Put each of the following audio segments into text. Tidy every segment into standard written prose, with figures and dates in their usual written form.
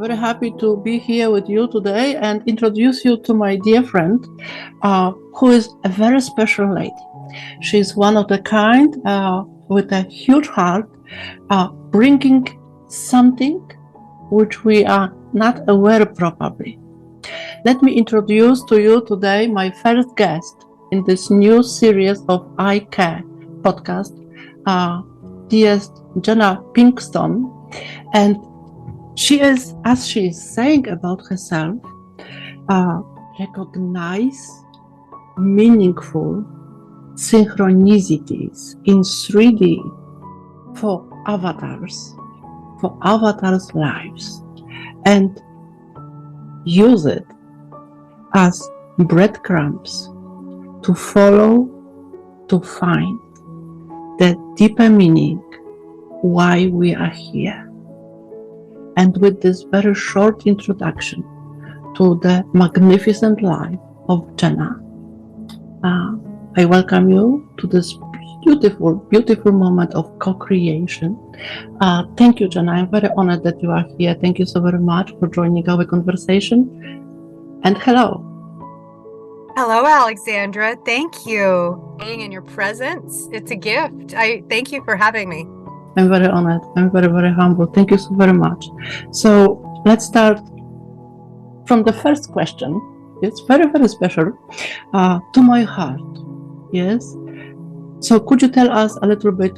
very happy to be here with you today and introduce you to my dear friend, who is a very special lady. She's one of the kind with a huge heart, bringing something which we are not aware probably. Let me introduce to you today my first guest in this new series of I Care podcast, dear Jenna Pinkston. And she is, as she is saying about herself, recognize meaningful synchronicities in 3D for avatars lives, and use it as breadcrumbs to follow, to find the deeper meaning why we are here. And with this very short introduction to the magnificent life of Jenna, I welcome you to this beautiful, beautiful moment of co-creation. Thank you, Jenna. I'm very honored that you are here. Thank you so very much for joining our conversation. And hello. Hello, Alexandra. Thank you. Being in your presence, it's a gift. I thank you for having me. I'm very honored. I'm very, very humble. Thank you so very much. So let's start from the first question. It's very, very special to my heart. Yes. So could you tell us a little bit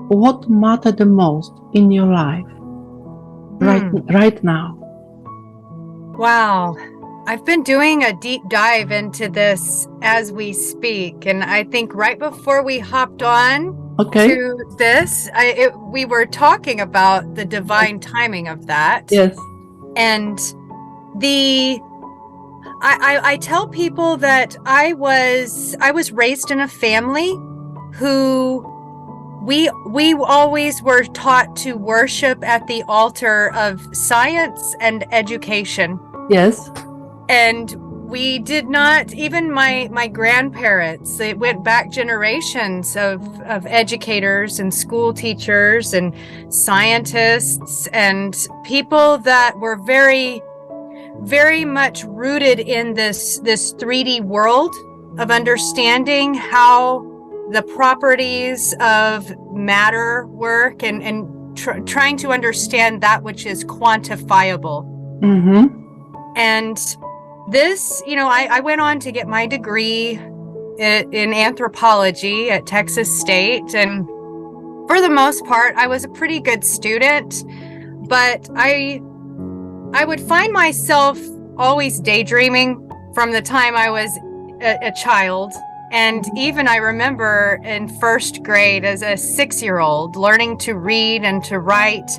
what mattered the most in your life right now? Wow. I've been doing a deep dive into this as we speak. And I think right before we hopped on to this, we were talking about the divine timing of that. Yes. And I tell people that I was raised in a family who we always were taught to worship at the altar of science and education. Yes. And we did not, even my grandparents, it went back generations of educators and school teachers and scientists and people that were very, very much rooted in this 3D world of understanding how the properties of matter work and trying to understand that which is quantifiable. Mm-hmm. And this, I went on to get my degree in anthropology at Texas State. And for the most part, I was a pretty good student, but I would find myself always daydreaming from the time I was a child. And even I remember in first grade as a 6-year-old learning to read and to write.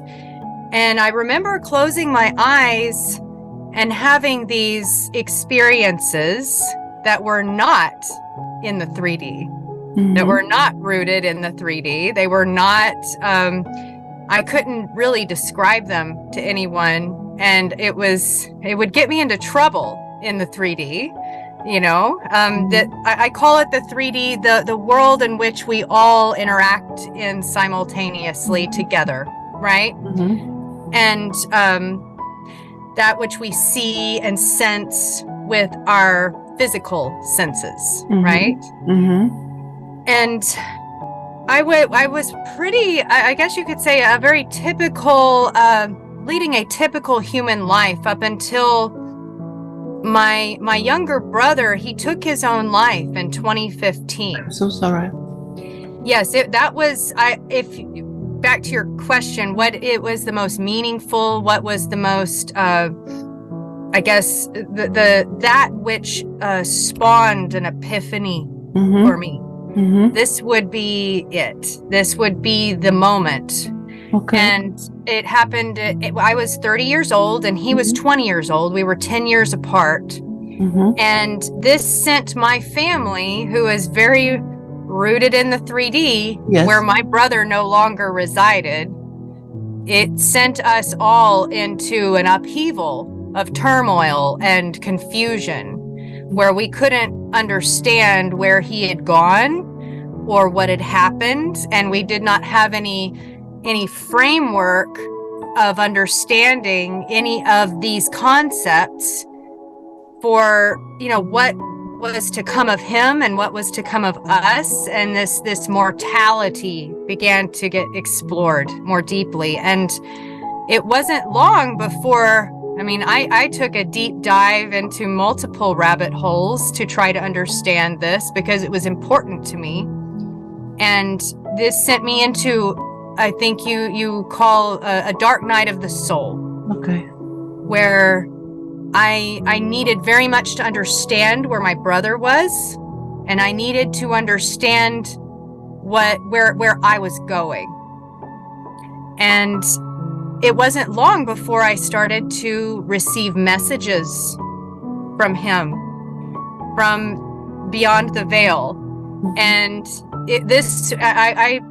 And I remember closing my eyes and having these experiences that were not in the 3D, that were not rooted in the 3D. They were not, I couldn't really describe them to anyone. And it would get me into trouble in the 3D, that I call it the 3D, the world in which we all interact in simultaneously together, right? Mm-hmm. And, that which we see and sense with our physical senses, right? Mm-hmm. And I was pretty, I guess you could say, a very typical, leading a typical human life up until my younger brother, he took his own life in 2015. I'm so sorry. Yes, that was, back to your question, what it was the most meaningful, what was the most, I guess, that which spawned an epiphany for me. Mm-hmm. This would be it. This would be the moment. Okay. And it happened, I was 30 years old and he was 20 years old. We were 10 years apart. Mm-hmm. And this sent my family, who is very rooted in the 3D, yes, where my brother no longer resided, it sent us all into an upheaval of turmoil and confusion, where we couldn't understand where he had gone or what had happened, and we did not have any framework of understanding any of these concepts for, what was to come of him and what was to come of us. And this mortality began to get explored more deeply. And it wasn't long before, I took a deep dive into multiple rabbit holes to try to understand this because it was important to me. And this sent me into, I think you call a dark night of the soul. Okay. Where I needed very much to understand where my brother was, and I needed to understand where I was going. And it wasn't long before I started to receive messages from him from beyond the veil. And I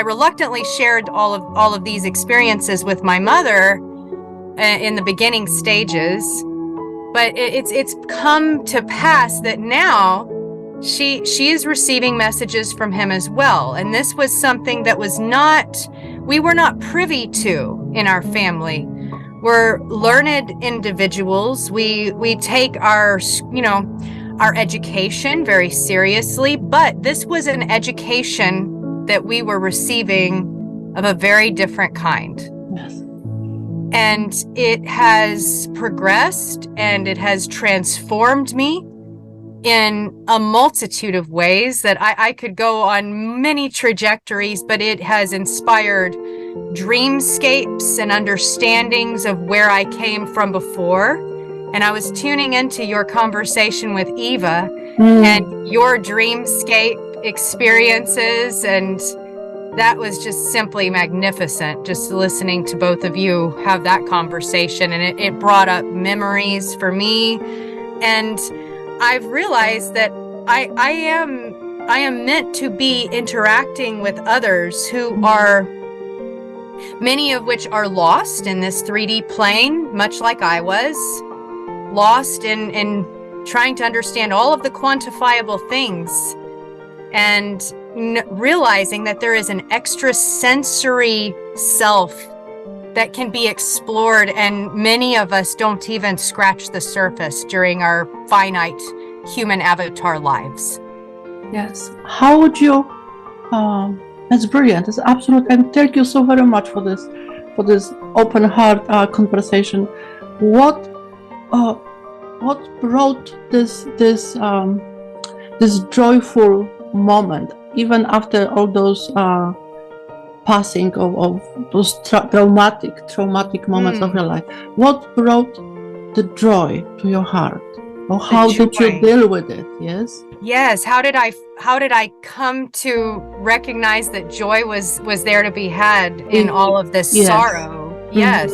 reluctantly shared all of these experiences with my mother in the beginning stages, but it's come to pass that now she is receiving messages from him as well. And this was something that we were not privy to in our family. We're learned individuals. We take our education very seriously, but this was an education that we were receiving of a very different kind. Yes. And it has progressed and it has transformed me in a multitude of ways that I could go on many trajectories, but it has inspired dreamscapes and understandings of where I came from before. And I was tuning into your conversation with Eva and your dreamscape experiences, and that was just simply magnificent, just listening to both of you have that conversation. And it brought up memories for me. And I've realized that I am meant to be interacting with others who are, many of which are lost in this 3D plane, much like I was, lost in trying to understand all of the quantifiable things, and realizing that there is an extrasensory self that can be explored, and many of us don't even scratch the surface during our finite human avatar lives. Yes. How would you? That's brilliant. It's absolute. And thank you so very much for this open heart conversation. What brought this joyful moment, even after all those passing of those traumatic moments of your life? What brought the joy to your heart, or how did you deal with it? Yes. How did I come to recognize that joy was there to be had in all of this sorrow? Yes.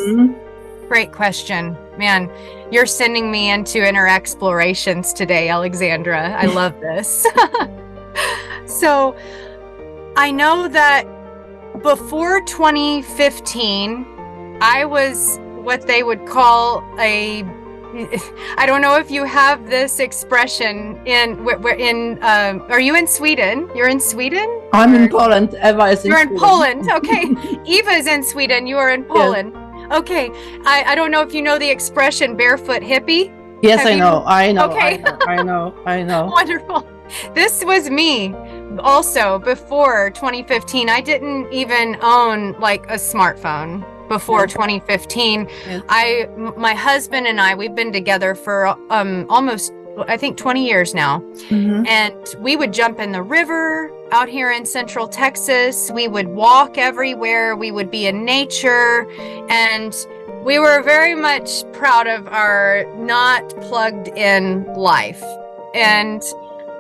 Great question. Man, you're sending me into inner explorations today, Alexandra. I love this. So I know that before 2015, I was what they would call I don't know if you have this expression are you in Sweden? You're in Sweden? I'm in Poland. Eva is in Sweden. You're in Poland. Okay. Eva is in Sweden. You are in Poland. Yes. Okay. I don't know if you know the expression barefoot hippie. Yes, I know. Okay. I know. Wonderful. This was me also before 2015. I didn't even own like a smartphone before 2015. Yes. My husband and I, we've been together for almost, I think, 20 years now. And we would jump in the river out here in Central Texas. We would walk everywhere. We would be in nature. And we were very much proud of our not plugged in life. And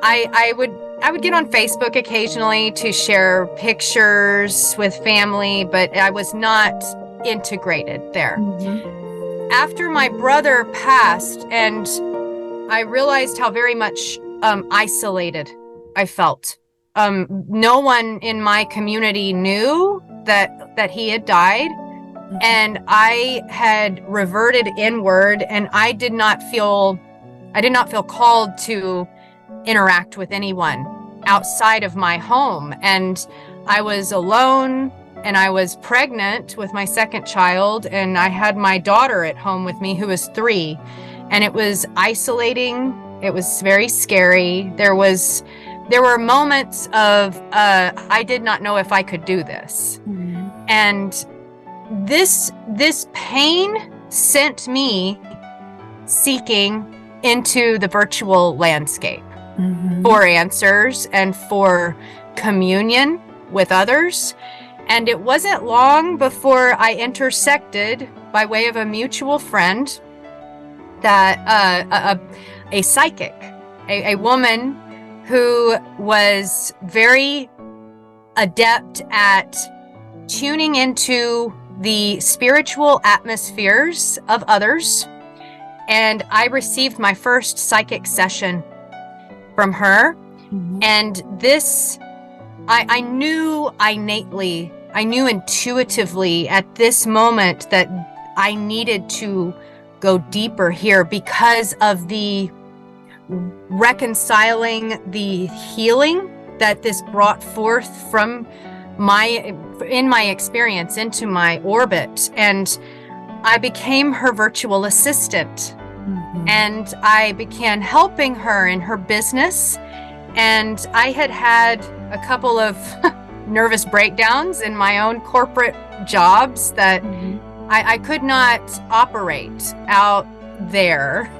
I would get on Facebook occasionally to share pictures with family, but I was not integrated there. After my brother passed, and I realized how very much isolated I felt. No one in my community knew that he had died, and I had reverted inward, and I did not feel called to interact with anyone outside of my home. And I was alone and I was pregnant with my second child, and I had my daughter at home with me who was 3, and it was isolating. It was very scary. There were moments of I did not know if I could do this. And this pain sent me seeking into the virtual landscape for answers and for communion with others. And it wasn't long before I intersected, by way of a mutual friend, that a psychic, a woman who was very adept at tuning into the spiritual atmospheres of others. And I received my first psychic session from her. And this, I knew innately, I knew intuitively at this moment that I needed to go deeper here because of the reconciling, the healing that this brought forth from in my experience into my orbit. And I became her virtual assistant. And I began helping her in her business. And I had a couple of nervous breakdowns in my own corporate jobs that I could not operate out there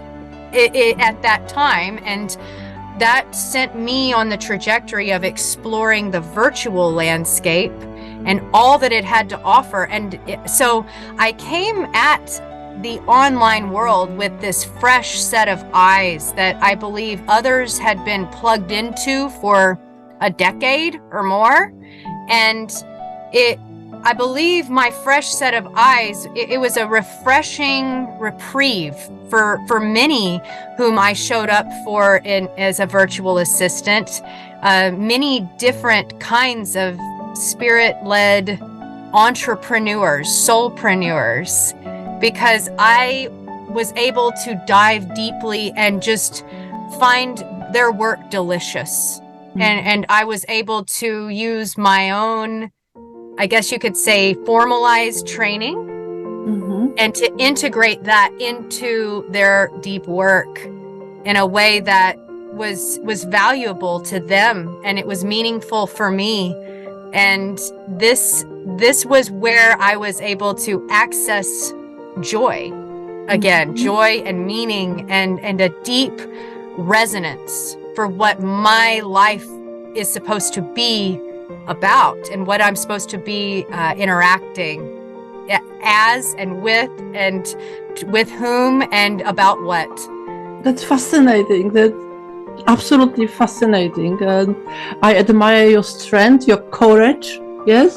at that time. And that sent me on the trajectory of exploring the virtual landscape and all that it had to offer. And so I came at the online world with this fresh set of eyes that I believe others had been plugged into for a decade or more. And I believe my fresh set of eyes, it was a refreshing reprieve for many whom I showed up for as a virtual assistant, many different kinds of spirit-led entrepreneurs, soulpreneurs, because I was able to dive deeply and just find their work delicious. And I was able to use my own, I guess you could say, formalized training and to integrate that into their deep work in a way that was valuable to them, and it was meaningful for me. And this was where I was able to access joy again, joy and meaning and a deep resonance for what my life is supposed to be about and what I'm supposed to be interacting as and with whom and about what. That's fascinating. That's absolutely fascinating. And I admire your strength, your courage. Yes.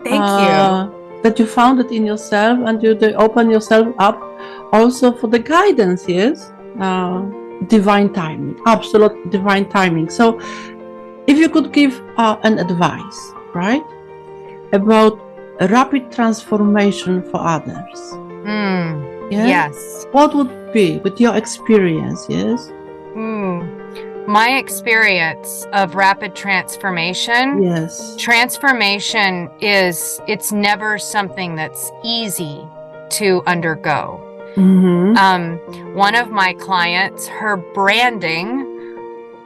Thank you. That you found it in yourself and you open yourself up also for the guidance. Yes. Divine timing, absolute divine timing. So if you could give an advice, right, about a rapid transformation for others. Yes. What would be, with your experience, yes? My experience of rapid transformation. Yes. Transformation it's never something that's easy to undergo. One of my clients, her branding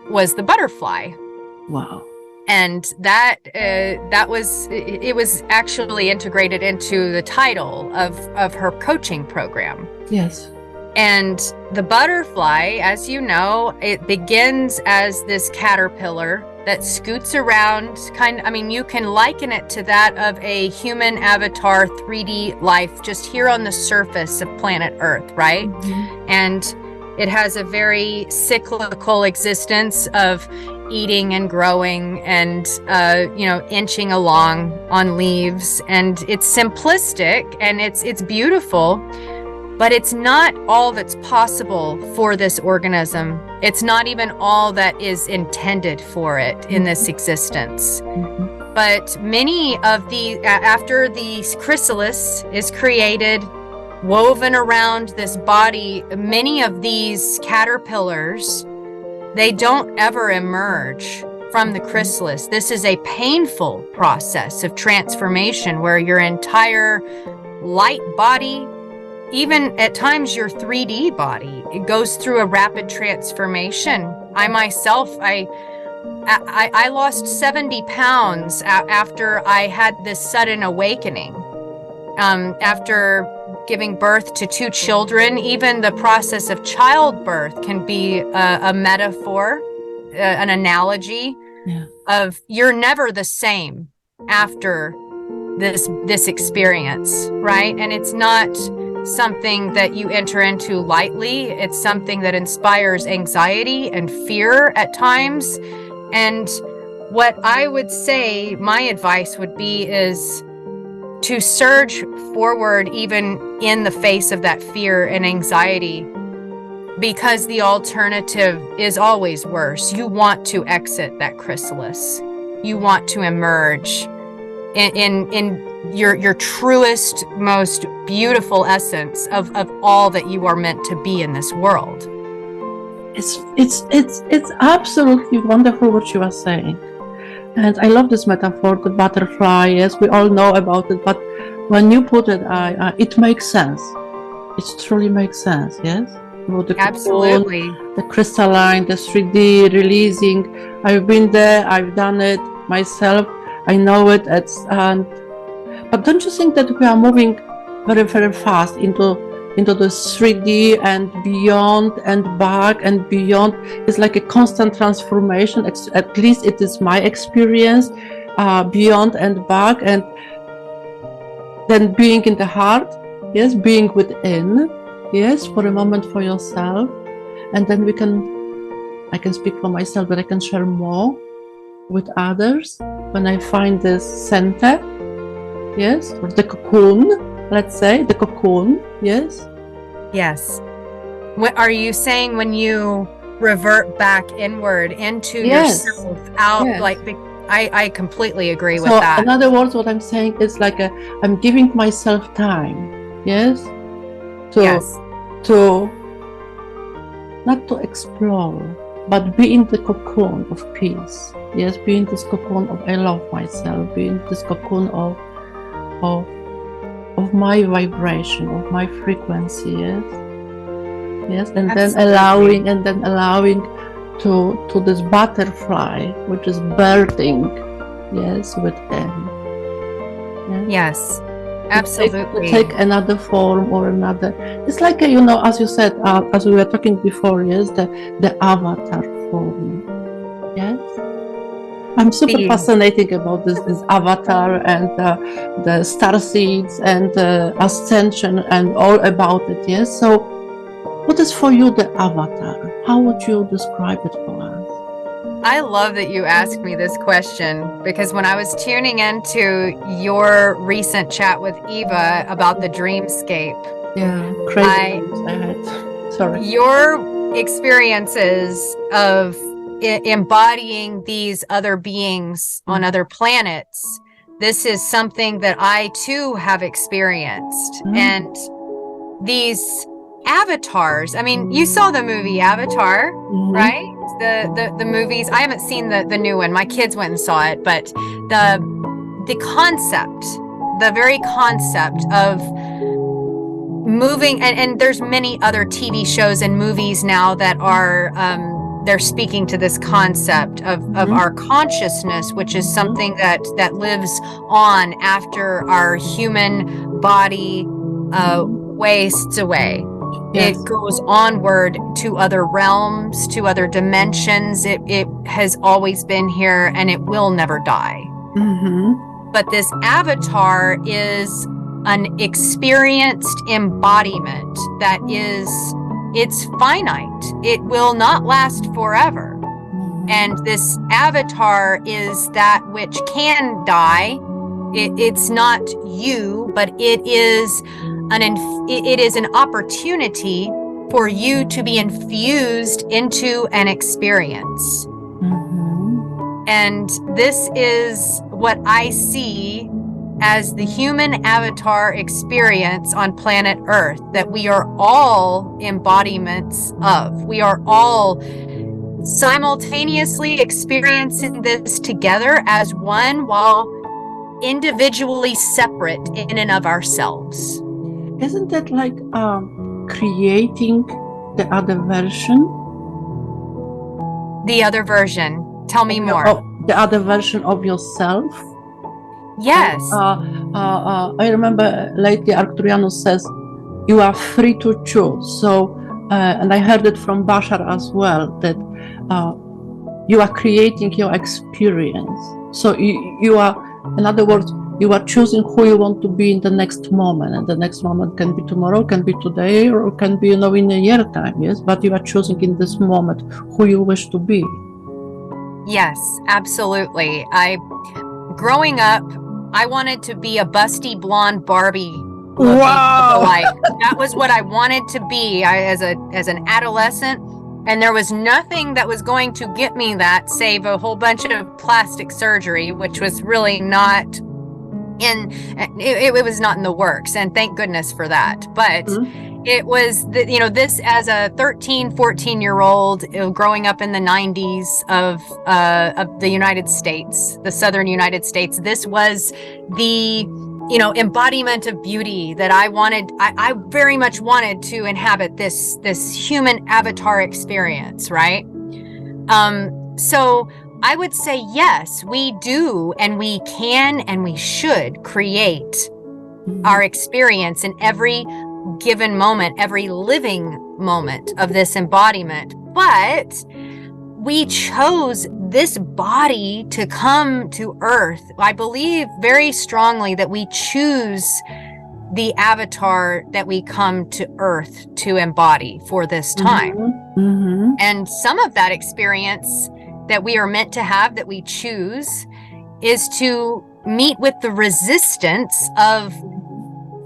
was the butterfly. Wow. And that was actually integrated into the title of her coaching program. Yes. And the butterfly, as you know, it begins as this caterpillar that scoots around you can liken it to that of a human avatar 3D life just here on the surface of planet Earth, right? And it has a very cyclical existence of eating and growing and inching along on leaves, and it's simplistic and it's beautiful, but it's not all that's possible for this organism. It's not even all that is intended for it in this existence. But many of after the chrysalis is created, woven around this body, many of these caterpillars, they don't ever emerge from the chrysalis. This is a painful process of transformation where your entire light body, even at times your 3D body, it goes through a rapid transformation. I myself, I lost 70 pounds after I had this sudden awakening. After giving birth to 2 children, even the process of childbirth can be a metaphor, an analogy of you're never the same after this experience, right? And it's not something that you enter into lightly. It's something that inspires anxiety and fear at times. And what I would say, my advice would be, is to surge forward even in the face of that fear and anxiety, because the alternative is always worse. You want to exit that chrysalis. You want to emerge in your truest, most beautiful essence of all that you are meant to be in this world. It's absolutely wonderful what you are saying. And I love this metaphor, the butterfly. Yes, we all know about it, but when you put it, it makes sense. It truly makes sense, yes? The Absolutely. Cocoon, the crystalline, the 3D releasing. I've been there, I've done it myself, I know it. But don't you think that we are moving very, very fast into the 3D and beyond and back and beyond? It's like a constant transformation. At least it is my experience, beyond and back, and then being in the heart, yes, being within, yes, for a moment for yourself. And then I can speak for myself, but I can share more with others when I find this center, yes, or the cocoon, let's say, the cocoon, yes? Yes. What are you saying when you revert back inward into yourself, out, like, I completely agree with that. In other words, what I'm saying is like I'm giving myself time, yes, to not to explore, but be in the cocoon of peace. Yes, be in this cocoon of I love myself, be in this cocoon of my vibration, of my frequency, yes, and Absolutely. then allowing to this butterfly, which is birthing, yes, within. Yes, absolutely. Take another form or another. It's like as you said, as we were talking before, yes, the avatar form, yes. I'm super fascinated about this avatar and the star seeds and ascension and all about it, yes. So what is for you the avatar? How would you describe it for us? I love that you asked me this question, because when I was tuning into your recent chat with Eva about the dreamscape, crazy dreams I had. Sorry. Your experiences of embodying these other beings on other planets, this is something that I too have experienced. And these avatars, I mean, you saw the movie Avatar, right? The movies. I haven't seen the new one. My kids went and saw it, but the concept, the very concept of moving, and there's many other TV shows and movies now that are they're speaking to this concept of our consciousness, which is something that lives on after our human body wastes away. Yes. It goes onward to other realms, to other dimensions. It has always been here, and it will never die. But this avatar is an experienced embodiment that it's finite. It will not last forever. And this avatar is that which can die. It's not you, but it is an opportunity for you to be infused into an experience. And this is what I see as the human avatar experience on planet Earth, that we are all embodiments of. We are all simultaneously experiencing this together as one while individually separate in and of ourselves. Isn't that like creating the other version? The other version. Tell me more. The other version of yourself? Yes. I remember lately Arcturianus says, you are free to choose. So, and I heard it from Bashar as well, that you are creating your experience. So you are, in other words, you are choosing who you want to be in the next moment. And the next moment can be tomorrow, can be today, or can be, in a year time, yes? But you are choosing in this moment who you wish to be. Yes, absolutely. Growing up, I wanted to be a busty blonde Barbie. Wow! That was what I wanted to be as an adolescent. And there was nothing that was going to get me that save a whole bunch of plastic surgery, which was really not it was not in the works. And thank goodness for that. But it was, this as a 13, 14-year-old growing up in the 90s of the United States, the Southern United States, this was the embodiment of beauty that I very much wanted to inhabit this human avatar experience, right? So I would say, yes, we do, and we can, and we should create our experience in every given moment, every living moment of this embodiment. But we chose this body to come to Earth. I believe very strongly that we choose the avatar that we come to Earth to embody for this time. And some of that experience that we are meant to have, that we choose, is to meet with the resistance of,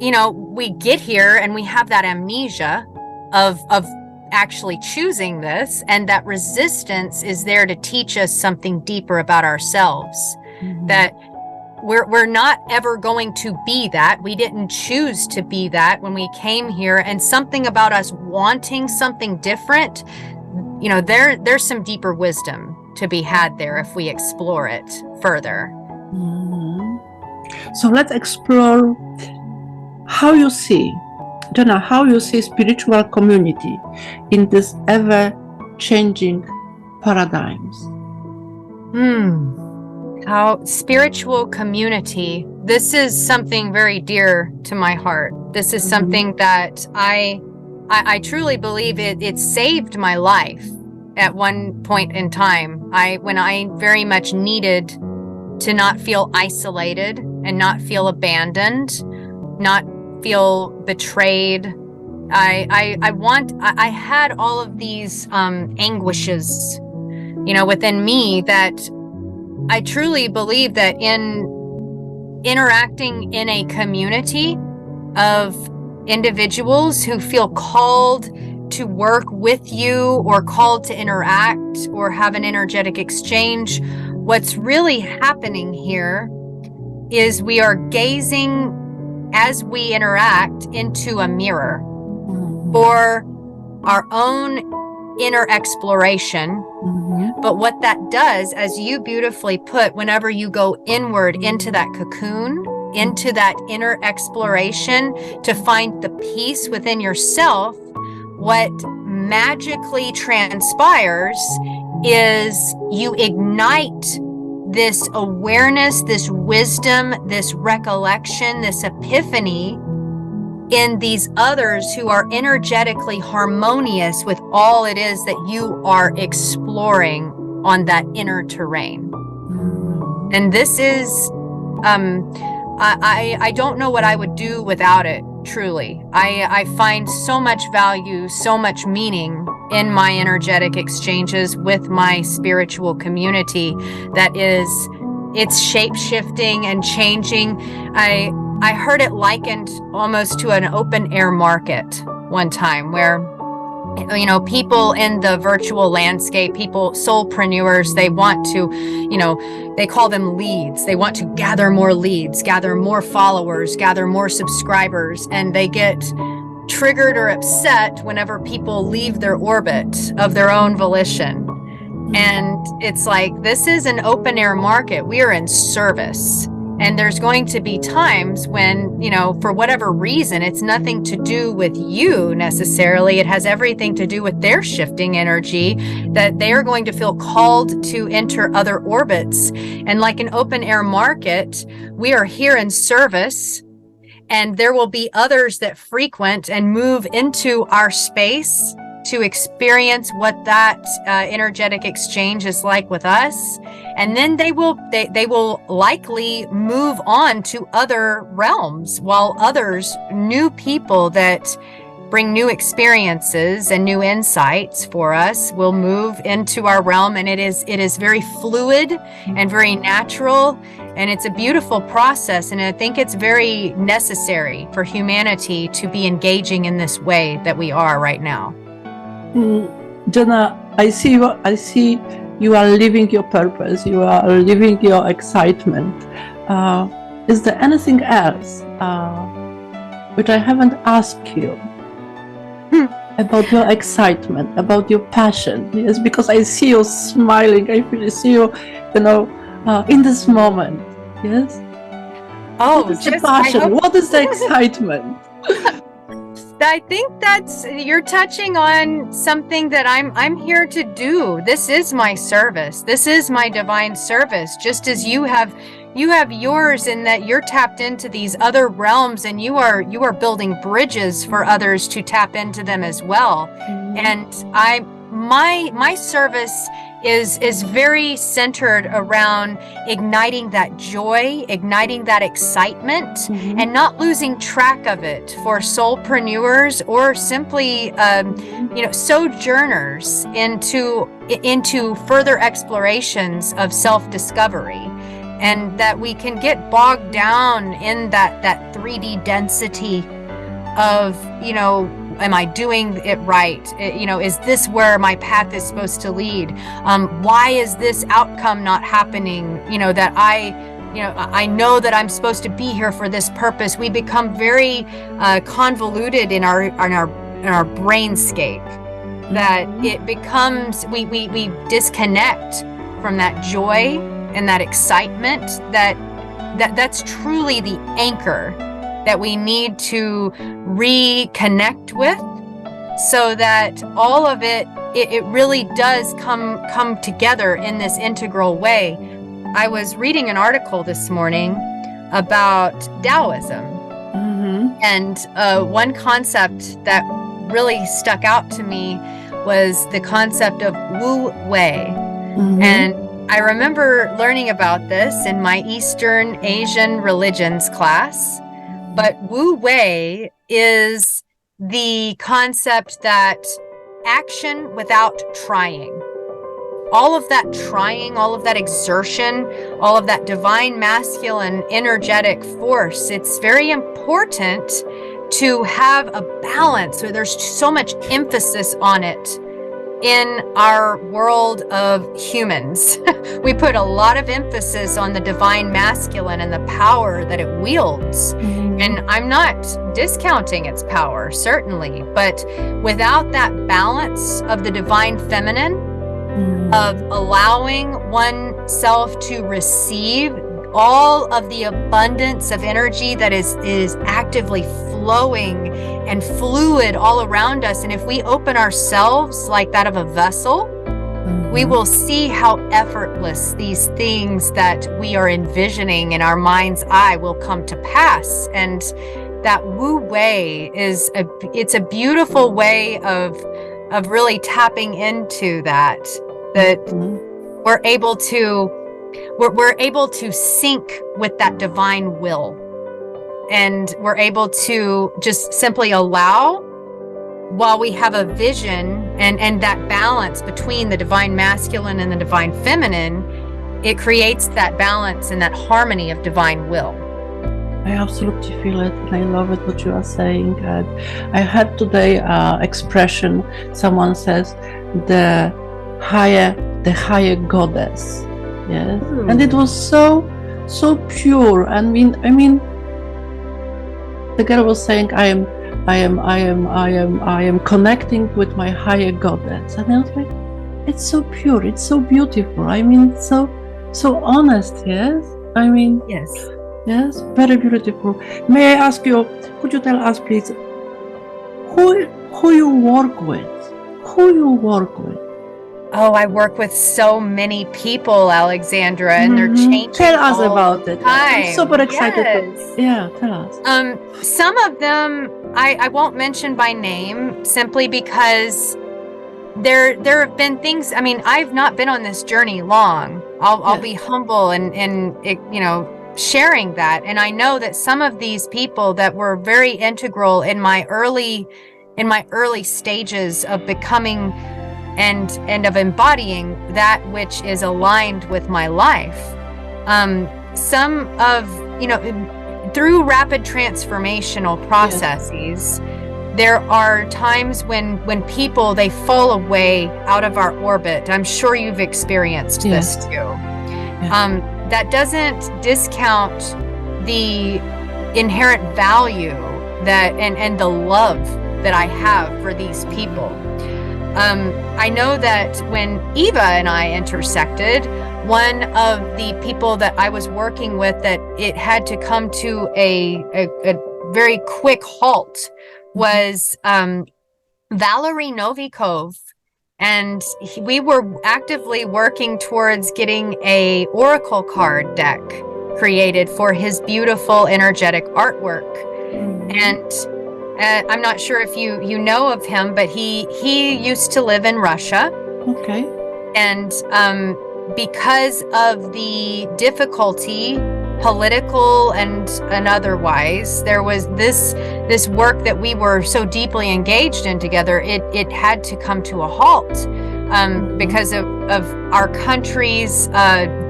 we get here and we have that amnesia of actually choosing this, and that resistance is there to teach us something deeper about ourselves, that we're not ever going to be that. We didn't choose to be that when we came here, and something about us wanting something different, there's some deeper wisdom to be had there if we explore it further. So let's explore how you see, Jenna, how you see spiritual community in this ever-changing paradigms. How spiritual community, this is something very dear to my heart. This is something that I truly believe it saved my life at one point in time. When I very much needed to not feel isolated and not feel abandoned, not feel betrayed. I had all of these anguishes, within me, that I truly believe that in interacting in a community of individuals who feel called to work with you or called to interact or have an energetic exchange, what's really happening here is we are gazing as we interact into a mirror for our own inner exploration. But what that does, as you beautifully put, whenever you go inward into that cocoon, into that inner exploration to find the peace within yourself, what magically transpires is you ignite this awareness, this wisdom, this recollection, this epiphany in these others who are energetically harmonious with all it is that you are exploring on that inner terrain. And this is, I don't know what I would do without it, truly. I find so much value, so much meaning in my energetic exchanges with my spiritual community that it's shape-shifting and changing. I heard it likened almost to an open air market one time where, people in the virtual landscape, soulpreneurs, they want to, they call them leads. They want to gather more leads, gather more followers, gather more subscribers, and they get triggered or upset whenever people leave their orbit of their own volition. And it's like, this is an open air market. We are in service. And there's going to be times when, you know, for whatever reason, it's nothing to do with you necessarily. It has everything to do with their shifting energy, that they are going to feel called to enter other orbits. And like an open air market, we are here in service. And there will be others that frequent and move into our space to experience what that energetic exchange is like with us. And then they will likely move on to other realms, while others, new people that bring new experiences and new insights for us, will move into our realm. And it is very fluid and very natural. And it's a beautiful process. And I think it's very necessary for humanity to be engaging in this way that we are right now. Jenna, I see you are living your purpose, you are living your excitement. Is there anything else which I haven't asked you about your excitement, about your passion? Yes, because I see you smiling, I really see you, in this moment. Yes. Oh, what is the passion? What is the excitement? I think you're touching on something that I'm here to do. This is my service. This is my divine service. Just as you have yours, in that you're tapped into these other realms, and you are building bridges for others to tap into them as well. And my service is very centered around igniting that joy, igniting that excitement, and not losing track of it for soulpreneurs or simply sojourners into further explorations of self-discovery. And that we can get bogged down in that 3D density of, am I doing it right? Is this where my path is supposed to lead? Why is this outcome not happening? That I know that I'm supposed to be here for this purpose. We become very convoluted in our brainscape. That it becomes, we disconnect from that joy and that excitement. That's truly the anchor that we need to reconnect with, so that all of it really does come together in this integral way. I was reading an article this morning about Taoism, and one concept that really stuck out to me was the concept of Wu Wei. And I remember learning about this in my Eastern Asian religions class. But Wu Wei is the concept that action without trying. All of that trying, all of that exertion, all of that divine masculine energetic force, it's very important to have a balance. So there's so much emphasis on it in our world of humans. We put a lot of emphasis on the divine masculine and the power that it wields. And I'm not discounting its power, certainly, but without that balance of the divine feminine, of allowing oneself to receive all of the abundance of energy that is actively flowing and fluid all around us. And if we open ourselves like that of a vessel, we will see how effortless these things that we are envisioning in our mind's eye will come to pass. And that Wu Wei it's a beautiful way of really tapping into that we're able to sync with that divine will. And we're able to just simply allow, while we have a vision and that balance between the divine masculine and the divine feminine, it creates that balance and that harmony of divine will. I absolutely feel it, and I love it what you are saying. I heard today expression, someone says the higher goddess. Yes. And it was so pure. I mean the girl was saying I am connecting with my higher goddess, and I was like, it's so pure, it's so beautiful. I mean, so honest, yes? I mean, yes, very beautiful. May I ask you, could you tell us, please, who you work with? Who you work with? Oh, I work with so many people, Alexandra, and they're changing. Tell us about it. I'm super excited. Yes. Tell us. Some of them I won't mention by name, simply because there have been things. I mean, I've not been on this journey long. I'll be humble and sharing that. And I know that some of these people that were very integral in my early stages of becoming and of embodying that which is aligned with my life. Some of, through rapid transformational processes, there are times when people, they fall away out of our orbit. I'm sure you've experienced this too. That doesn't discount the inherent value that and the love that I have for these people. I know that when Eva and I intersected, one of the people that I was working with, that it had to come to a very quick halt, was Valery Novikov. And we were actively working towards getting a oracle card deck created for his beautiful energetic artwork. And I'm not sure if you know of him, but he used to live in Russia. Okay. And because of the difficulty, political and otherwise, there was this work that we were so deeply engaged in together. It had to come to a halt because of our country's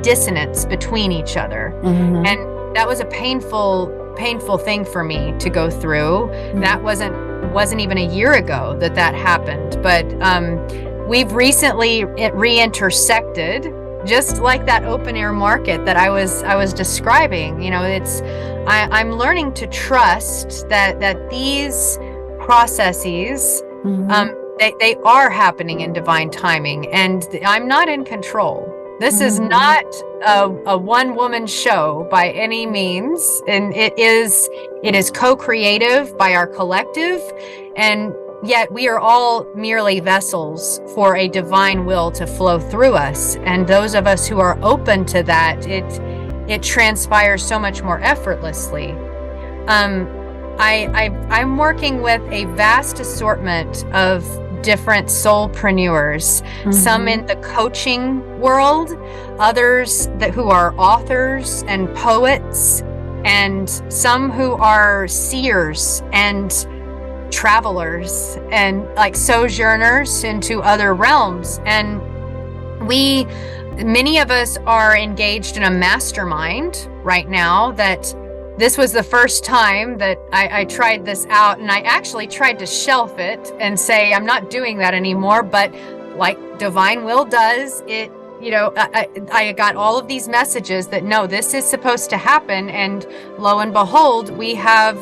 dissonance between each other, and that was a painful thing for me to go through. That wasn't even a year ago that happened, but we've recently re-intersected, just like that open air market that I was describing. I'm learning to trust that these processes they are happening in divine timing, and I'm not in control. This is not a one-woman show by any means, and it is co-creative by our collective, and yet we are all merely vessels for a divine will to flow through us. And those of us who are open to that, it transpires so much more effortlessly. I'm working with a vast assortment of different soulpreneurs, some in the coaching world, others who are authors and poets, and some who are seers and travelers and like sojourners into other realms. And many of us are engaged in a mastermind right now. That this was the first time that I tried this out, and I actually tried to shelf it and say, I'm not doing that anymore. But like divine will does, I got all of these messages that, no, this is supposed to happen. And lo and behold, we have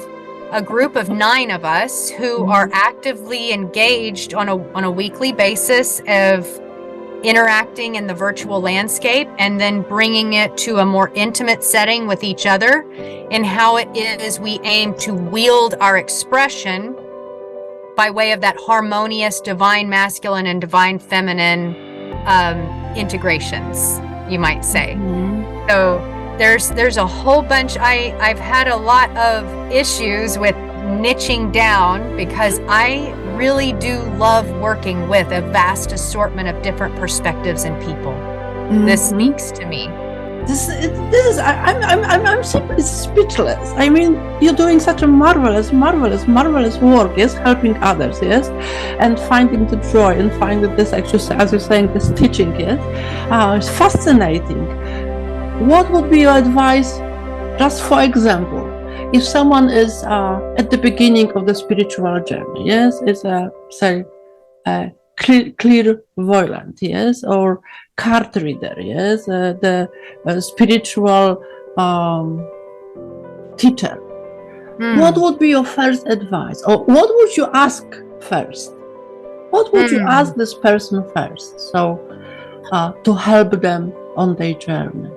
a group of 9 of us who are actively engaged on a weekly basis of interacting in the virtual landscape, and then bringing it to a more intimate setting with each other, and how it is we aim to wield our expression by way of that harmonious divine masculine and divine feminine integrations, you might say. So there's a whole bunch. I've had a lot of issues with niching down, because I really do love working with a vast assortment of different perspectives and people. This speaks to me. This is I'm simply speechless. I mean, you're doing such a marvelous work, yes, helping others, yes, and finding the joy and finding this, actually, as you're saying, this teaching, yes, it's fascinating. What would be your advice, just for example, if someone is at the beginning of the spiritual journey, yes, is a clairvoyant, yes, or card reader, yes, the spiritual teacher. What would be your first advice, or what would you ask first? what would you ask this person first? So to help them on their journey.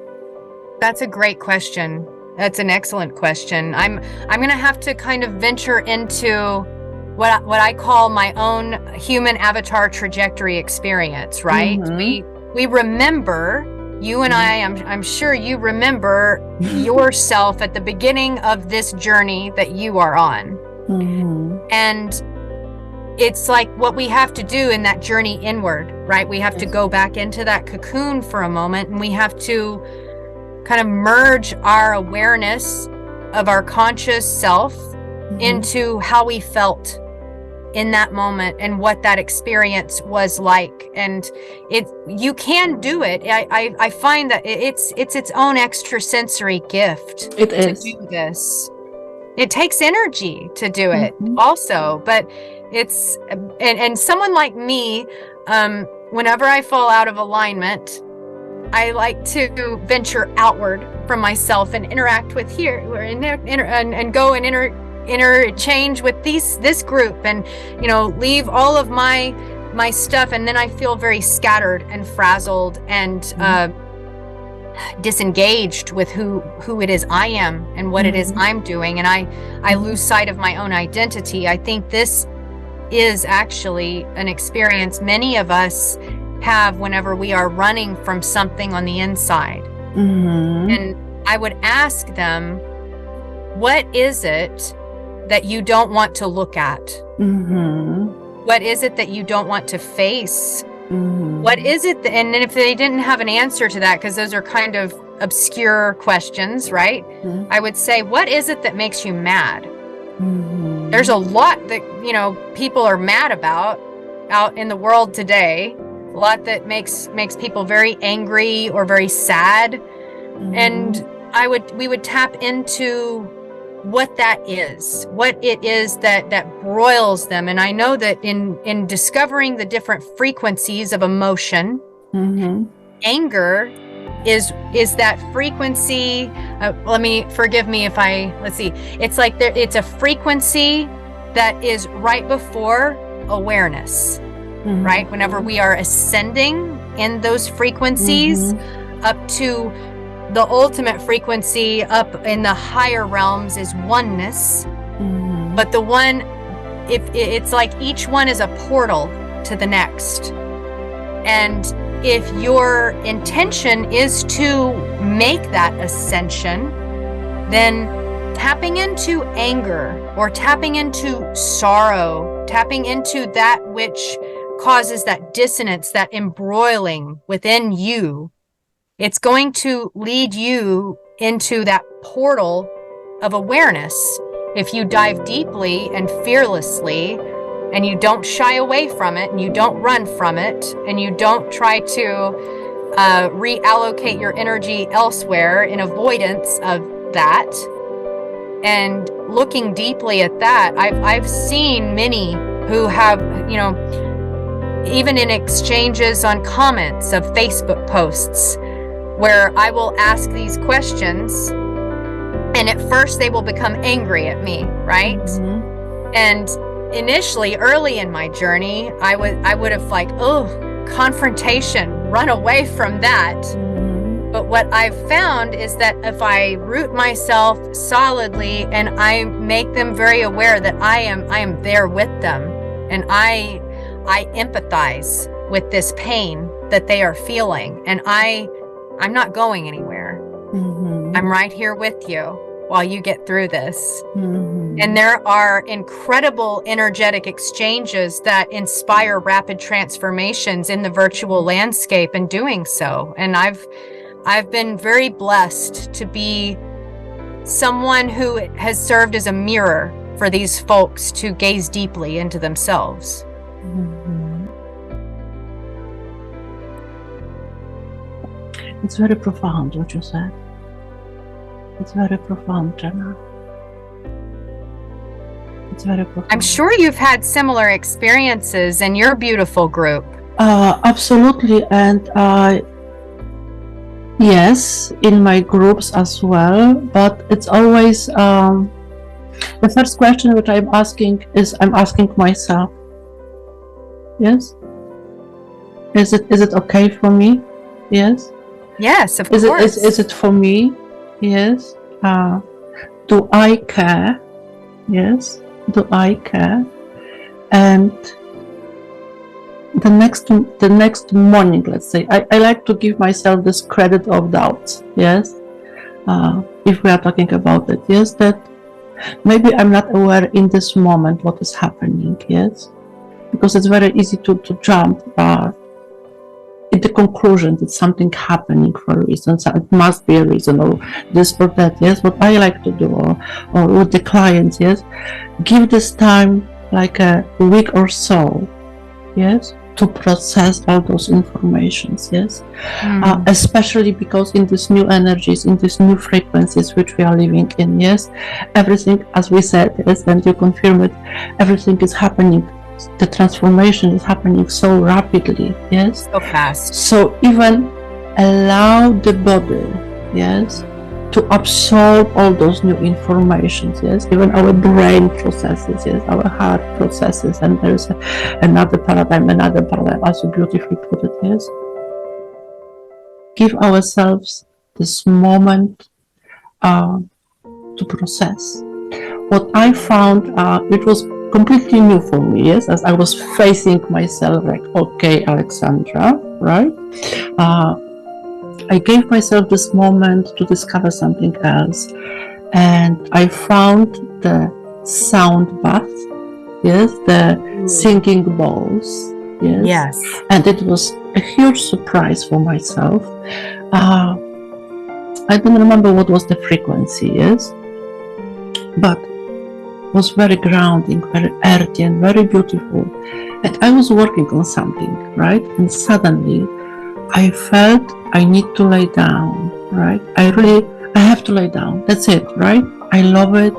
That's a great question. That's an excellent question. I'm going to have to kind of venture into what I call my own human avatar trajectory experience, right? We remember, you and I'm sure you remember yourself at the beginning of this journey that you are on. And it's like what we have to do in that journey inward, right? We have to go back into that cocoon for a moment, and we have to kind of merge our awareness of our conscious self into how we felt in that moment and what that experience was like. And you can do it. I find that it's its own extrasensory gift to do this. It takes energy to do it also, but it's and someone like me, whenever I fall out of alignment, I like to venture outward from myself and interact with and go and interchange with this group, and leave all of my stuff, and then I feel very scattered and frazzled and disengaged with who it is I am and what it is I'm doing, and I lose sight of my own identity. I think this is actually an experience many of us have whenever we are running from something on the inside. And I would ask them, what is it that you don't want to look at? What is it that you don't want to face? What is it and if they didn't have an answer to that, because those are kind of obscure questions, right? I would say, what is it that makes you mad? There's a lot that people are mad about out in the world today, a lot that makes people very angry or very sad. And we would tap into what that is, what it is that broils them. And I know that in discovering the different frequencies of emotion, anger is that frequency. Forgive me if let's see, it's like it's a frequency that is right before awareness, right? Whenever we are ascending in those frequencies up to the ultimate frequency, up in the higher realms, is oneness. But the one, it's like each one is a portal to the next. And if your intention is to make that ascension, then tapping into anger or tapping into sorrow, tapping into that which causes that dissonance, that embroiling within you, it's going to lead you into that portal of awareness. If you dive deeply and fearlessly, and you don't shy away from it, and you don't run from it, and you don't try to reallocate your energy elsewhere in avoidance of that, and looking deeply at that, I've seen many who have, even in exchanges on comments of Facebook posts, where I will ask these questions, and at first they will become angry at me, right? And initially, early in my journey, I would have confrontation, run away from that. But what I've found is that if I root myself solidly and I make them very aware that I am there with them, and I empathize with this pain that they are feeling, and I'm not going anywhere. I'm right here with you while you get through this. And there are incredible energetic exchanges that inspire rapid transformations in the virtual landscape in doing so. And I've been very blessed to be someone who has served as a mirror for these folks to gaze deeply into themselves. It's very profound what you said. It's very profound, Jenna. It's very profound. I'm sure you've had similar experiences in your beautiful group. Absolutely. And yes, in my groups as well. But it's always the first question which I'm asking myself, Yes. Is it okay for me? Yes. Yes, of Is course. Is it for me? Yes. Do I care? Yes. Do I care? And the next morning, let's say, I like to give myself this credit of doubt. Yes. If we are talking about it, yes, that maybe I'm not aware in this moment what is happening. Yes, because it's very easy to jump in the conclusion that something happening for a reason, so it must be a reason, or this or that. Yes, what I like to do, or with the clients, yes, give this time like a week or so, yes, to process all those informations. Yes, especially because in these new energies, in these new frequencies which we are living in, yes, everything, as we said, yes, and you confirm it, everything is happening. The transformation is happening so rapidly, yes, so fast. So even allow the body, yes, to absorb all those new informations, yes, even our brain processes, yes, our heart processes, and there's another paradigm, as you beautifully put it, yes. Give ourselves this moment to process. What I found, it was completely new for me, yes, as I was facing myself like, okay, Alexandra, right? I gave myself this moment to discover something else, and I found the sound bath, yes, the singing bowls, yes, and it was a huge surprise for myself. I don't remember what was the frequency, yes, but was very grounding, very earthy, and very beautiful. And I was working on something, right? And suddenly I felt I need to lay down, right? I have to lay down. That's it, right? I love it.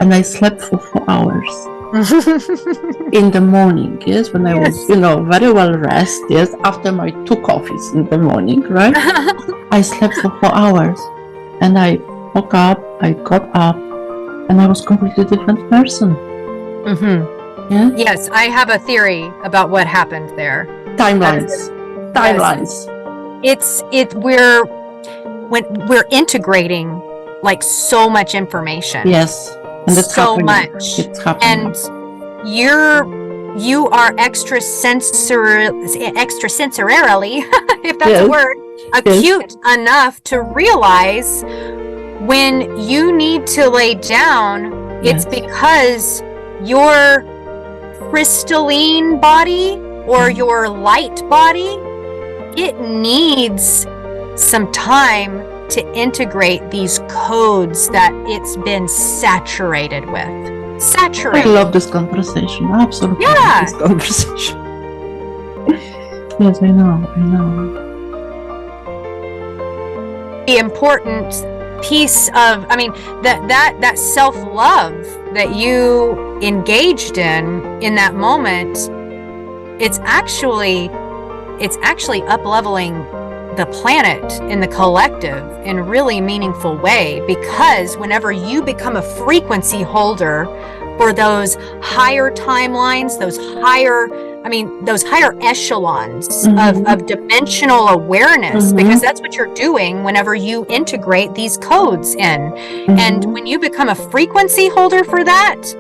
And I slept for 4 hours. In the morning, yes, when I was, very well rested, yes, after my 2 coffees in the morning, right? I slept for 4 hours. And I woke up, I got up, and I was a completely different person. Yeah? Yes, I have a theory about what happened there. Timelines. Yes. We're integrating like so much information. Yes, and it's so happening. much. It's happening. And you are extrasensorially, if that's a word, acute enough to realize when you need to lay down, it's because your crystalline body or your light body, it needs some time to integrate these codes that it's been saturated with. I love this conversation. Absolutely. Yeah. This conversation. Yes, I know. The important piece of, that self-love that you engaged in that moment, it's actually up-leveling the planet in the collective in a really meaningful way, because whenever you become a frequency holder for those higher timelines, those higher echelons of dimensional awareness, because that's what you're doing whenever you integrate these codes in. And when you become a frequency holder for that,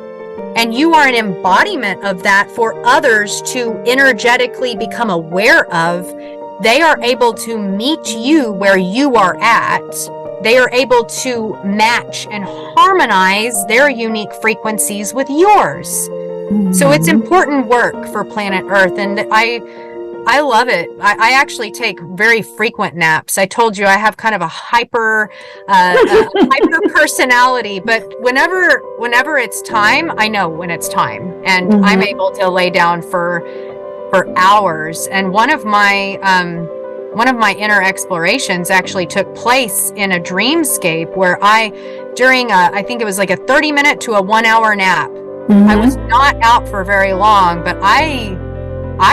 and you are an embodiment of that for others to energetically become aware of, they are able to meet you where you are at. They are able to match and harmonize their unique frequencies with yours. So it's important work for planet Earth, and I love it. I actually take very frequent naps. I told you I have kind of a hyper personality, but whenever it's time, I know when it's time, and I'm able to lay down for hours. And one of my inner explorations actually took place in a dreamscape where I think it was like a 30-minute to a 1-hour nap. I was not out for very long, but I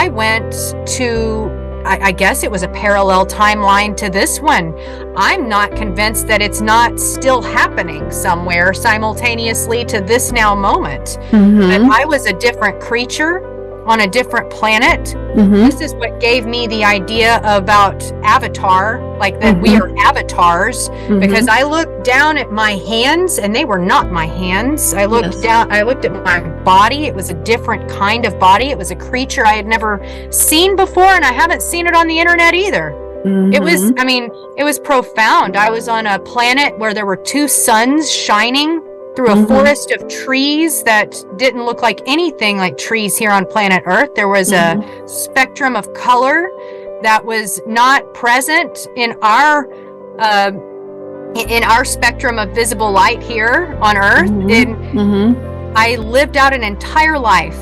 went to I guess it was a parallel timeline to this one. I'm not convinced that it's not still happening somewhere simultaneously to this now moment. But I was a different creature on a different planet. This is what gave me the idea about Avatar, like that we are avatars, because I looked down at my hands and they were not my hands. I looked down, I looked at my body. It was a different kind of body. It was a creature I had never seen before, and I haven't seen it on the internet either. It was, I mean, it was profound. I was on a planet where there were two suns shining through a forest of trees that didn't look like anything like trees here on planet Earth. There was a spectrum of color that was not present in our spectrum of visible light here on Earth. I lived out an entire life,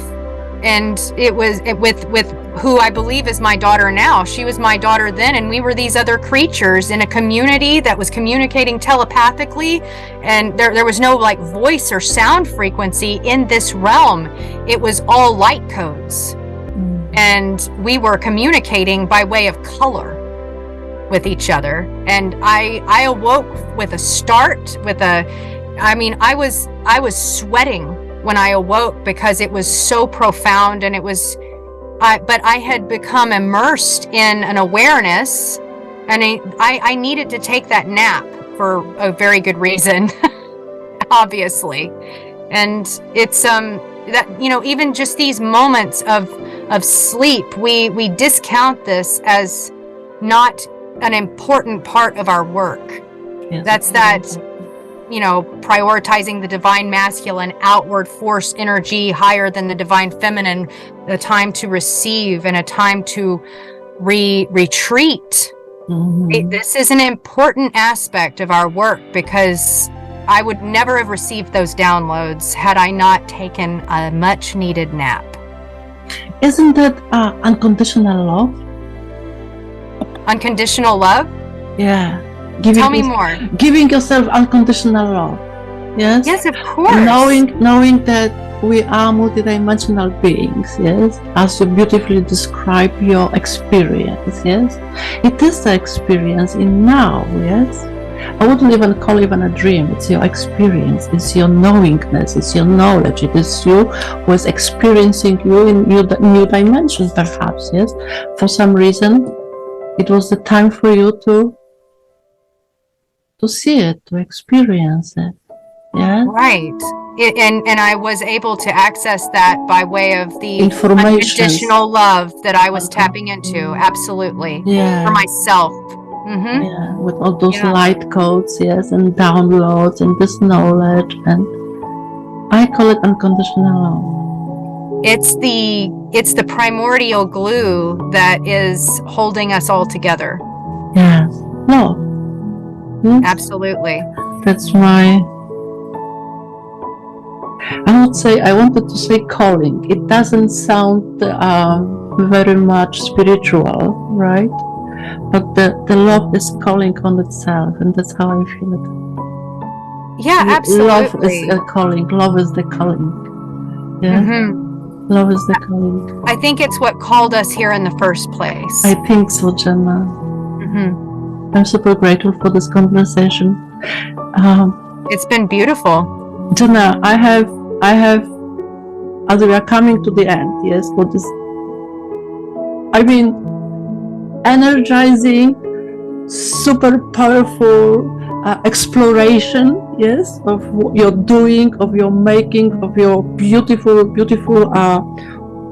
and it was with who I believe is my daughter now. She was my daughter then, and we were these other creatures in a community that was communicating telepathically, and there was no like voice or sound frequency in this realm. It was all light codes, and we were communicating by way of color with each other. And I awoke with a start, I was sweating when I awoke because it was so profound, and it was but I had become immersed in an awareness, and I needed to take that nap for a very good reason, obviously. And it's that, you know, even just these moments of sleep, we discount this as not an important part of our work. That's that, you know, prioritizing the divine masculine outward force energy higher than the divine feminine, a time to receive and a time to retreat. This is an important aspect of our work, because I would never have received those downloads had I not taken a much needed nap. Isn't that unconditional love? Unconditional love? Yeah. Tell me more. Giving yourself unconditional love. Yes? Yes, of course. Knowing that we are multidimensional beings, yes? As you beautifully describe your experience, yes? It is the experience in now, yes? I wouldn't even call it a dream. It's your experience. It's your knowingness. It's your knowledge. It is you who is experiencing you in new dimensions, perhaps, yes? For some reason, it was the time for you to see it, to experience it. Yeah. Right. And I was able to access that by way of the unconditional love that I was tapping into. Absolutely. Yeah. For myself. Yeah. With all those light codes, yes, and downloads and this knowledge, and I call it unconditional love. It's the primordial glue that is holding us all together. Yes. Love. Absolutely. That's my, I wanted to say calling. It doesn't sound very much spiritual, right? But the love is calling on itself, and that's how I feel it. Yeah, absolutely. Love is a calling. Love is the calling. Yeah. Love is the calling. I think it's what called us here in the first place. I think so, Jenna. I'm super grateful for this conversation. It's been beautiful. Jenna, I have, as we are coming to the end, yes, for this, energizing, super powerful exploration, yes, of what you're doing, of your making, of your beautiful, beautiful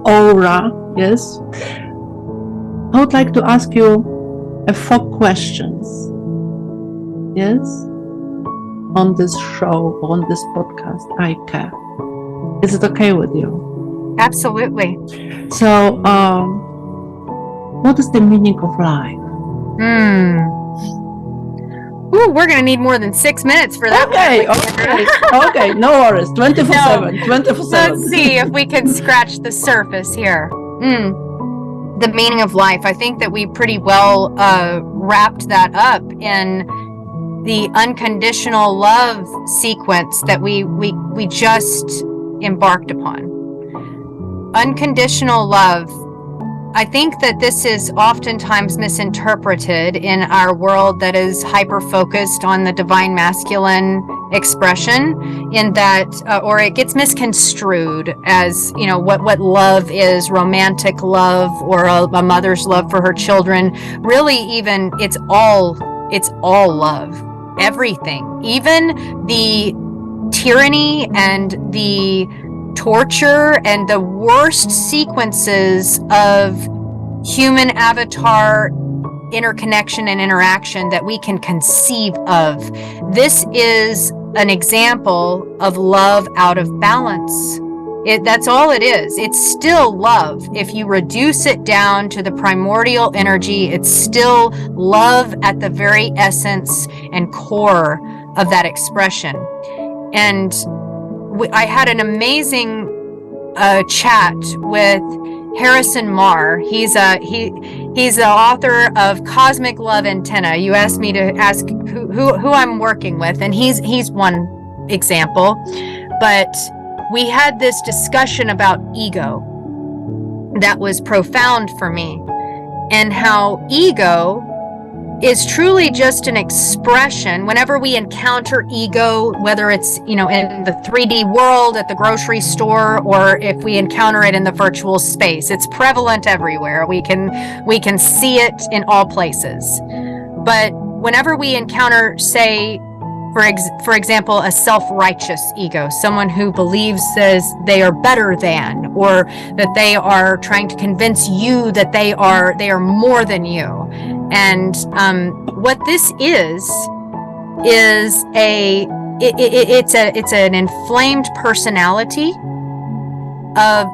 aura, yes. I would like to ask you 4 questions, yes, on this show, on this podcast, I care. Is it okay with you? Absolutely. So, what is the meaning of life? Ooh, we're going to need more than 6 minutes for that. Okay, no worries. 24/7, 24/7. Let's see if we can scratch the surface here. The meaning of life. I think that we pretty well wrapped that up in the unconditional love sequence that we just embarked upon. Unconditional love I think that this is oftentimes misinterpreted in our world that is hyper-focused on the divine masculine expression, in that, or it gets misconstrued as, what love is, romantic love, or a mother's love for her children. Really, even it's all love, everything, even the tyranny and the torture and the worst sequences of human avatar interconnection and interaction that we can conceive of. This is an example of love out of balance. That's all it is. It's still love. If you reduce it down to the primordial energy, it's still love at the very essence and core of that expression. And I had an amazing chat with Harrison Marr. He's the author of Cosmic Love Antenna. You asked me to ask who I'm working with, and he's one example. But we had this discussion about ego that was profound for me, and how ego is truly just an expression. Whenever we encounter ego, whether it's, in the 3D world, at the grocery store, or if we encounter it in the virtual space, it's prevalent everywhere. We can see it in all places. But whenever we encounter, say, for example, a self-righteous ego, someone who believes says they are better than, or that they are trying to convince you that they are more than you. And what this is it's an inflamed personality of,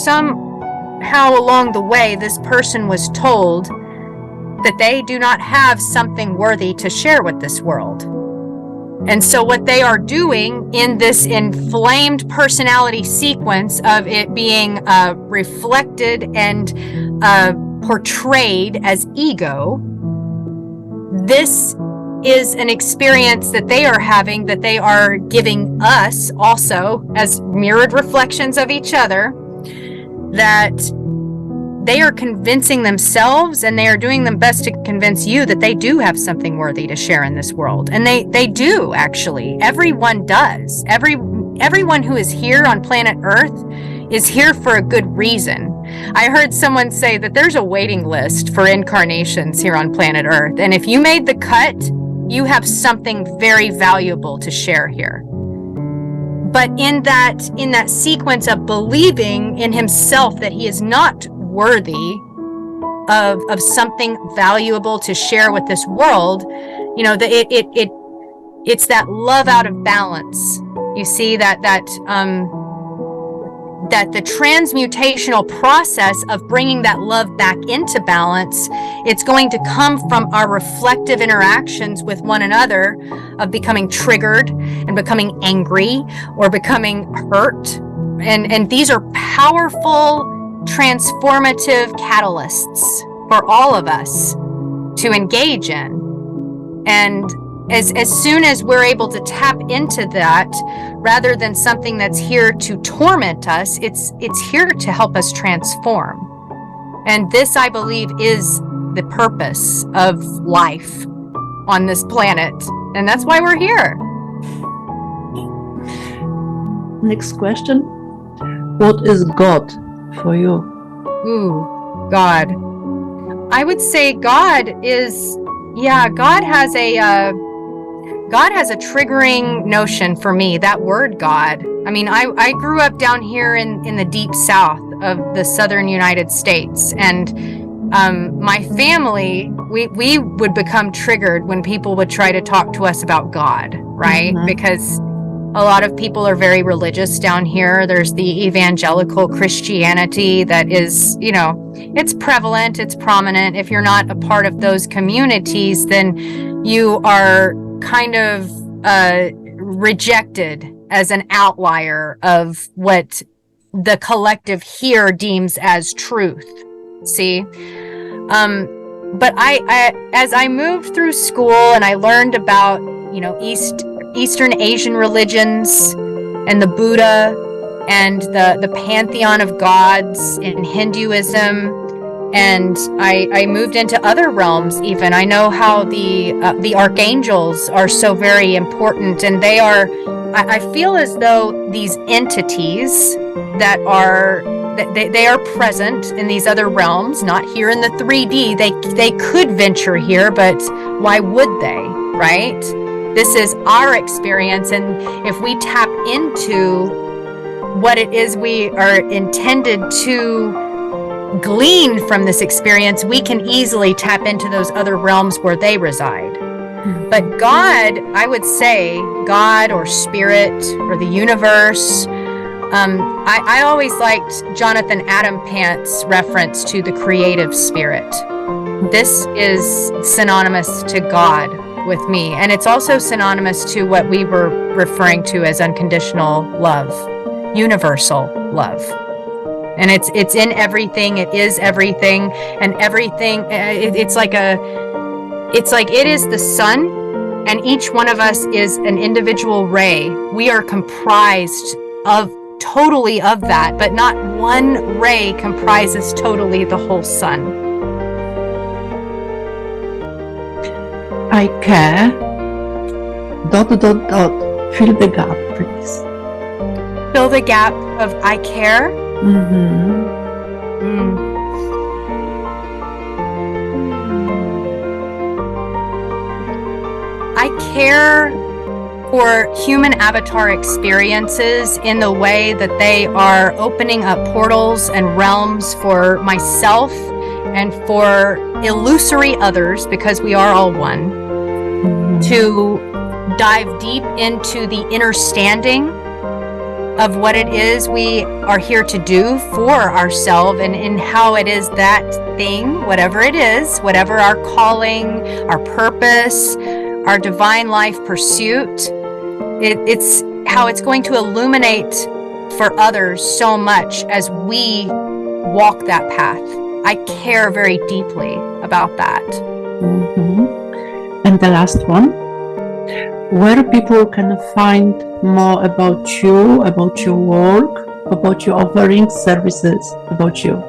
somehow along the way, this person was told that they do not have something worthy to share with this world. And so what they are doing in this inflamed personality sequence of it being reflected and portrayed as ego, this is an experience that they are having, that they are giving us also as mirrored reflections of each other, that they are convincing themselves, and they are doing their best to convince you that they do have something worthy to share in this world. And they do, actually. Everyone does. Everyone who is here on planet Earth is here for a good reason. I heard someone say that there's a waiting list for incarnations here on planet Earth. And if you made the cut, you have something very valuable to share here. But in that sequence of believing in himself that he is not worthy of something valuable to share with this world, it's that love out of balance. You see that the transmutational process of bringing that love back into balance, it's going to come from our reflective interactions with one another, of becoming triggered and becoming angry or becoming hurt. And these are powerful transformative catalysts for all of us to engage in. And as soon as we're able to tap into that, rather than something that's here to torment us, it's here to help us transform. And this, I believe, is the purpose of life on this planet. And that's why we're here. Next question. What is God for you? Ooh, God. I would say God is, God has a triggering notion for me, that word God. I mean, I grew up down here in the deep south of the southern United States, and my family, we would become triggered when people would try to talk to us about God, right? Mm-hmm. Because a lot of people are very religious down here. There's the evangelical Christianity that is, it's prevalent, it's prominent. If you're not a part of those communities, then you are kind of rejected as an outlier of what the collective here deems as truth. See? But I as I moved through school and I learned about, Eastern Asian religions and the Buddha and the pantheon of gods in Hinduism. And I moved into other realms even. I know how the archangels are so very important, and they are, I feel as though these entities that are, they are present in these other realms, not here in the 3D. They could venture here, but why would they, right? This is our experience, and if we tap into what it is we are intended to glean from this experience, we can easily tap into those other realms where they reside. But God, I would say, God or spirit or the universe, I always liked Jonathan Adam Pant's reference to the creative spirit. This is synonymous to God with me, and it's also synonymous to what we were referring to as unconditional love, universal love. And it's in everything. It is everything, and everything. It's like it is the sun, and each one of us is an individual ray. We are comprised totally of that, but not one ray comprises totally the whole sun. I care. ... Fill the gap, please. Fill the gap of I care. I care for human avatar experiences in the way that they are opening up portals and realms for myself and for illusory others, because we are all one, to dive deep into the understanding of what it is we are here to do for ourselves, and in how it is that thing, whatever it is, whatever our calling, our purpose, our divine life pursuit, it's how it's going to illuminate for others so much as we walk that path. I care very deeply about that. And the last one, where people can find more about you, about your work, about your offerings, services, about you.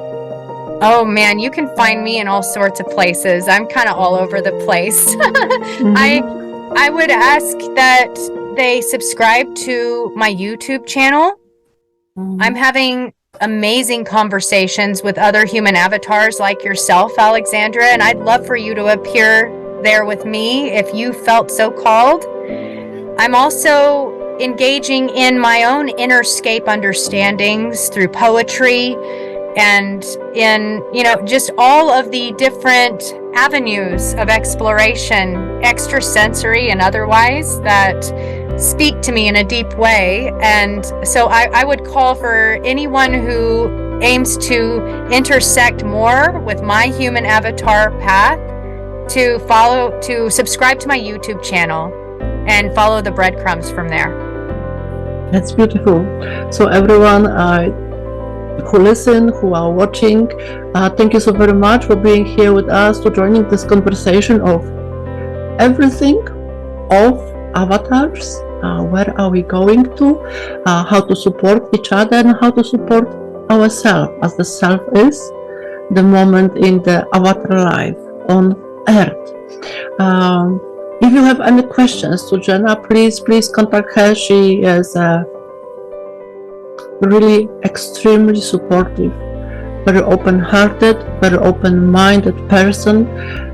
Oh man, you can find me in all sorts of places. I'm kind of all over the place. I would ask that they subscribe to my YouTube channel. I'm having amazing conversations with other human avatars like yourself, Alexandra, and I'd love for you to appear there with me if you felt so called. I'm also engaging in my own innerscape understandings through poetry and in, just all of the different avenues of exploration, extrasensory and otherwise, that speak to me in a deep way. And so I would call for anyone who aims to intersect more with my human avatar path to subscribe to my YouTube channel and follow the breadcrumbs from there. That's beautiful. So everyone who listen, who are watching, thank you so very much for being here with us, to joining this conversation of everything, of avatars, where are we going to, how to support each other, and how to support ourselves, as the self is the moment in the avatar life on earth. If you have any questions to Jenna, please contact her. She is really extremely supportive, very open-hearted, very open-minded person,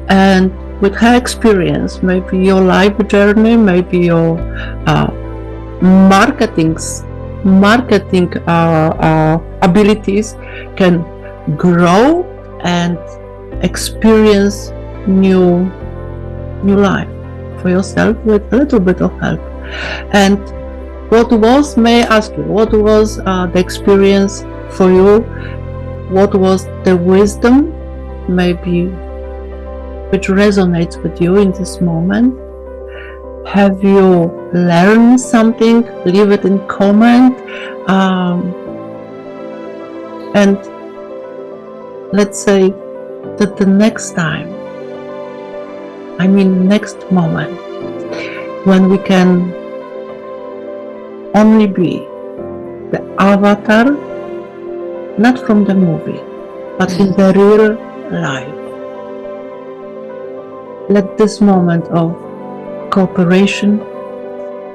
and with her experience, maybe your life journey, maybe your marketing abilities can grow and experience new life for yourself with a little bit of help. And may I ask you, what was the experience for you? What was the wisdom, maybe, which resonates with you in this moment? Have you learned something? Leave it in comment. And let's say that the next time, next moment, when we can only be the avatar, not from the movie, but in the real life. Let this moment of cooperation,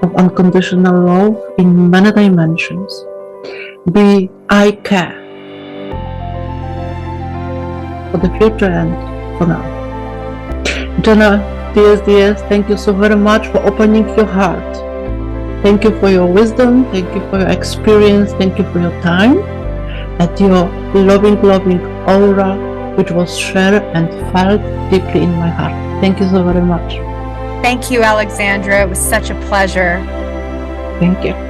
of unconditional love in many dimensions be I care for the future and for now. Jenna, DS, thank you so very much for opening your heart. Thank you for your wisdom, thank you for your experience, thank you for your time, and your loving aura, which was shared and felt deeply in my heart. Thank you so very much. Thank you, Alexandra. It was such a pleasure. Thank you.